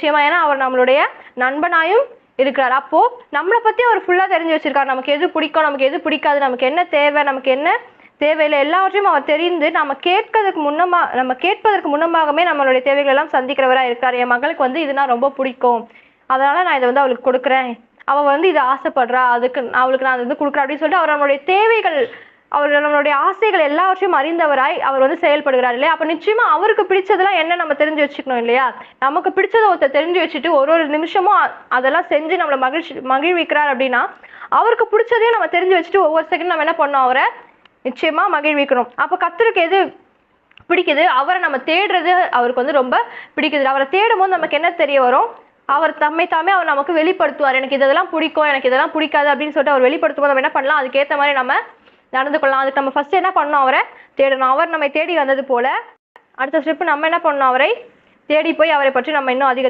நிச்சயமா. ஏன்னா அவர் நம்மளுடைய நண்பனாயும் இருக்கிறார். அப்போ நம்மளை பத்தி அவர் ஃபுல்லா தெரிஞ்சு வச்சிருக்காரு. நமக்கு எது பிடிக்கும், நமக்கு எது பிடிக்காது, நமக்கு என்ன தேவை, நமக்கு என்ன தேவையில்லை, எல்லாவற்றையும் அவர் தெரிந்து நம்ம கேட்பதற்கு முன்னமாகவே நம்மளுடைய தேவைகள் எல்லாம் சந்திக்கிறவரா இருக்காரு. என் மகளுக்கு வந்து இதுனா ரொம்ப பிடிக்கும், அதனால நான் இதை வந்து அவளுக்கு கொடுக்குறேன், அவ வந்து இதை ஆசைப்படுறா, அதுக்கு அவளுக்கு நான் இது கொடுக்குறேன் அப்படின்னு சொல்லிட்டு அவர் நம்மளுடைய தேவைகள், அவர் நம்மளுடைய ஆசைகள் எல்லாவற்றையும் அறிந்தவராய் அவர் வந்து செயல்படுகிறார் இல்லையா? அப்ப நிச்சயமா அவருக்கு பிடிச்சதெல்லாம் என்ன நம்ம தெரிஞ்சு வச்சுக்கணும் இல்லையா? நமக்கு பிடிச்சதை ஒருத்தர் தெரிஞ்சு வச்சுட்டு ஒரு நிமிஷமும் அதெல்லாம் செஞ்சு நம்மளை மகிழ்விக்கிறார் அப்படின்னா, அவருக்கு பிடிச்சதையும் நம்ம தெரிஞ்சு வச்சுட்டு ஒவ்வொரு செகண்ட் நம்ம என்ன பண்ணோம், அவரை நிச்சயமா மகிழ்விக்கணும். அப்ப கர்த்தருக்கு எது பிடிக்குது, அவரை நம்ம தேடுறது அவருக்கு வந்து ரொம்ப பிடிக்குது. அவரை தேடும் போது நமக்கு என்ன தெரிய வரும், அவர் தாமே அவர் நமக்கு வெளிப்படுத்துவார். எனக்கு இதெல்லாம் பிடிக்கும், எனக்கு இதெல்லாம் பிடிக்காது அப்படின்னு சொல்லிட்டு அவர் வெளிப்படுத்தும் போது நம்ம என்ன பண்ணலாம், அதுக்கேற்ற மாதிரி நம்ம நடந்து கொள்ளலாம். அதுக்கு நம்ம ஃபர்ஸ்ட் என்ன பண்ணணும், அவரை தேடணும். அவர் நம்மை தேடி வந்தது போல அடுத்த ஸ்டெப் நம்ம என்ன பண்ணணும், அவரை தேடி போய் அவரை பற்றி நம்ம இன்னும் அதிக